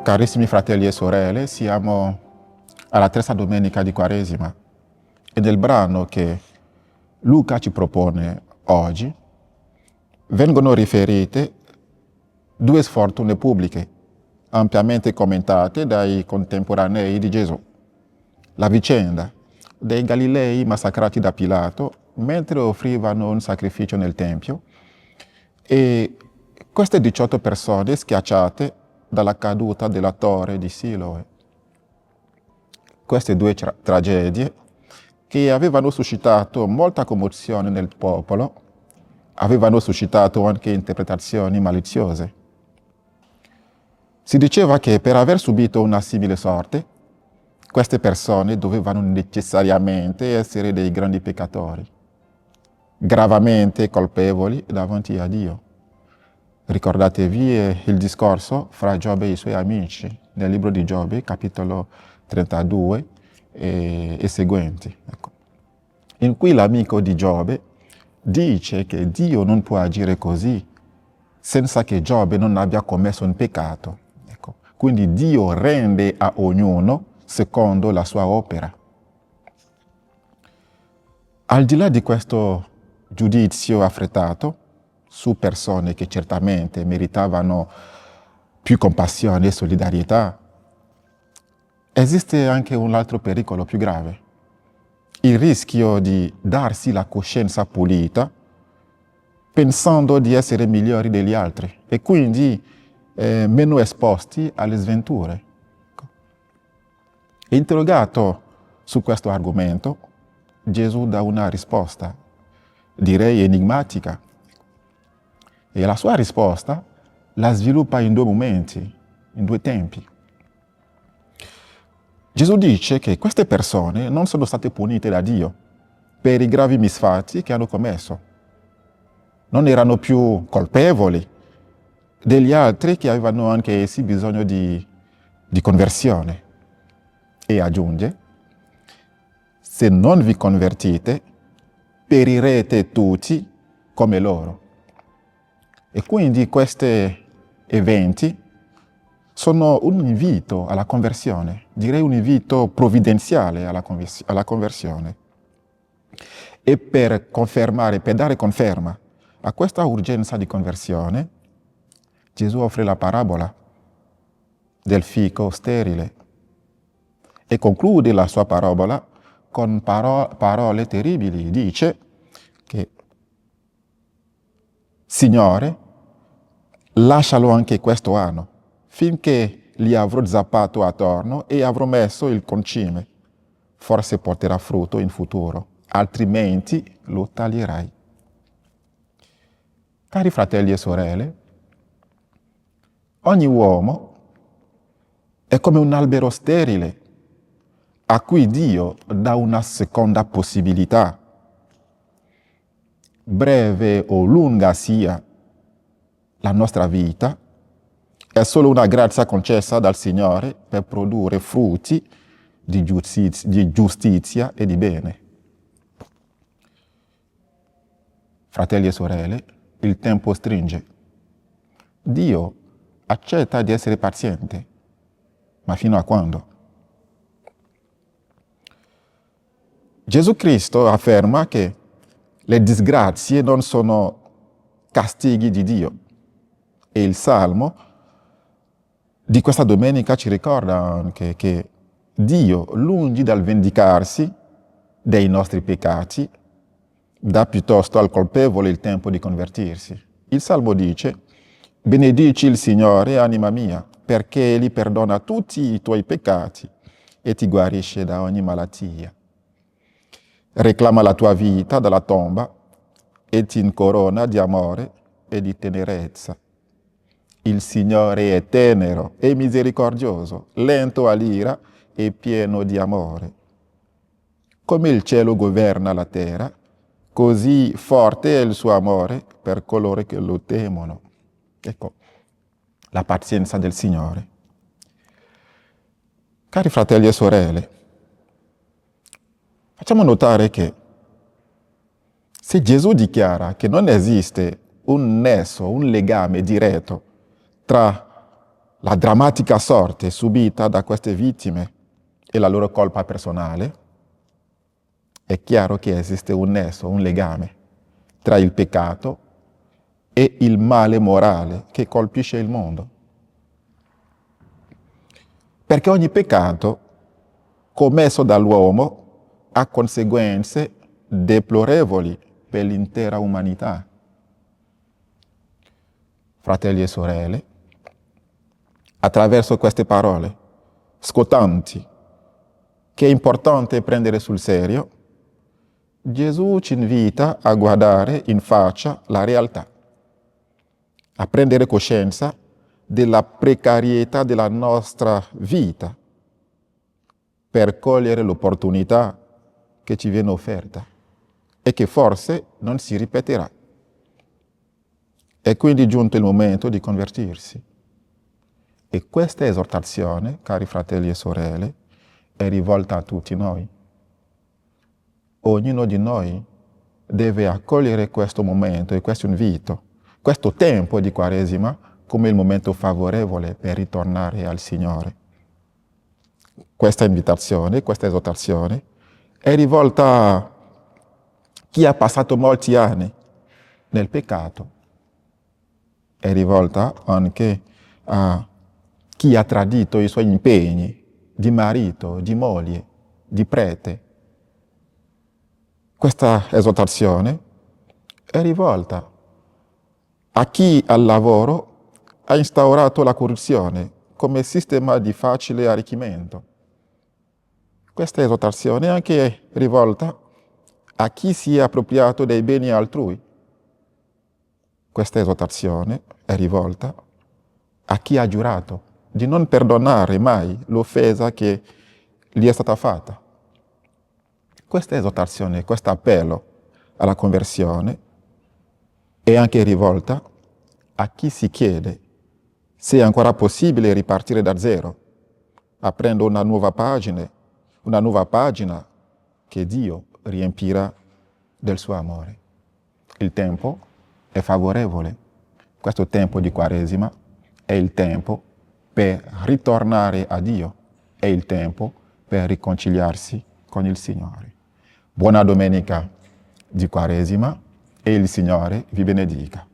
Carissimi fratelli e sorelle, siamo alla terza domenica di Quaresima e nel brano che Luca ci propone oggi vengono riferite due sfortune pubbliche ampiamente commentate dai contemporanei di Gesù. La vicenda dei Galilei massacrati da Pilato mentre offrivano un sacrificio nel Tempio e queste 18 persone schiacciate dalla caduta della torre di Siloe. Queste due tragedie, che avevano suscitato molta commozione nel popolo, avevano suscitato anche interpretazioni maliziose. Si diceva che per aver subito una simile sorte, queste persone dovevano necessariamente essere dei grandi peccatori, gravemente colpevoli davanti a Dio. Ricordatevi il discorso fra Giobbe e i suoi amici nel libro di Giobbe, capitolo 32 e seguenti, ecco, in cui l'amico di Giobbe dice che Dio non può agire così senza che Giobbe non abbia commesso un peccato. Ecco. Quindi Dio rende a ognuno secondo la sua opera. Al di là di questo giudizio affrettato su persone che certamente meritavano più compassione e solidarietà, esiste anche un altro pericolo più grave: il rischio di darsi la coscienza pulita pensando di essere migliori degli altri e quindi meno esposti alle sventure. Interrogato su questo argomento, Gesù dà una risposta, direi enigmatica. E la sua risposta la sviluppa in due momenti, in due tempi. Gesù dice che queste persone non sono state punite da Dio per i gravi misfatti che hanno commesso. Non erano più colpevoli degli altri che avevano anche essi bisogno di conversione. E aggiunge: se non vi convertite, perirete tutti come loro. E quindi questi eventi sono un invito alla conversione, direi un invito provvidenziale alla conversione. E per confermare, per dare conferma a questa urgenza di conversione, Gesù offre la parabola del fico sterile e conclude la sua parabola con parole terribili. Dice che: Signore, lascialo anche questo anno, finché li avrò zappato attorno e avrò messo il concime. Forse porterà frutto in futuro, altrimenti lo taglierai. Cari fratelli e sorelle, ogni uomo è come un albero sterile a cui Dio dà una seconda possibilità. Breve o lunga sia la nostra vita, è solo una grazia concessa dal Signore per produrre frutti di giustizia e di bene. Fratelli e sorelle, il tempo stringe. Dio accetta di essere paziente, ma fino a quando? Gesù Cristo afferma che le disgrazie non sono castighi di Dio. E il Salmo di questa domenica ci ricorda anche che Dio, lungi dal vendicarsi dei nostri peccati, dà piuttosto al colpevole il tempo di convertirsi. Il Salmo dice: benedici il Signore, anima mia, perché Egli perdona tutti i tuoi peccati e ti guarisce da ogni malattia. Reclama la tua vita dalla tomba e ti incorona di amore e di tenerezza. Il Signore è tenero e misericordioso, lento all'ira e pieno di amore. Come il cielo governa la terra, così forte è il suo amore per coloro che lo temono. Ecco, la pazienza del Signore. Cari fratelli e sorelle, facciamo notare che se Gesù dichiara che non esiste un nesso, un legame diretto tra la drammatica sorte subita da queste vittime e la loro colpa personale, è chiaro che esiste un nesso, un legame tra il peccato e il male morale che colpisce il mondo. Perché ogni peccato commesso dall'uomo ha conseguenze deplorevoli per l'intera umanità. Fratelli e sorelle, attraverso queste parole scottanti, che è importante prendere sul serio, Gesù ci invita a guardare in faccia la realtà, a prendere coscienza della precarietà della nostra vita per cogliere l'opportunità che ci viene offerta e che forse non si ripeterà. È quindi giunto il momento di convertirsi. E questa esortazione, cari fratelli e sorelle, è rivolta a tutti noi. Ognuno di noi deve accogliere questo momento e questo invito, questo tempo di Quaresima come il momento favorevole per ritornare al Signore. Questa invitazione, questa esortazione è rivolta a chi ha passato molti anni nel peccato, è rivolta anche a chi ha tradito i suoi impegni di marito, di moglie, di prete. Questa esortazione è rivolta a chi al lavoro ha instaurato la corruzione come sistema di facile arricchimento. Questa esortazione è anche rivolta a chi si è appropriato dei beni altrui. Questa esortazione è rivolta a chi ha giurato di non perdonare mai l'offesa che gli è stata fatta. Questa esortazione, questo appello alla conversione è anche rivolta a chi si chiede se è ancora possibile ripartire da zero, aprendo una nuova pagina che Dio riempirà del suo amore. Il tempo è favorevole. Questo tempo di Quaresima è il tempo per ritornare a Dio, è il tempo per riconciliarsi con il Signore. Buona domenica di Quaresima e il Signore vi benedica.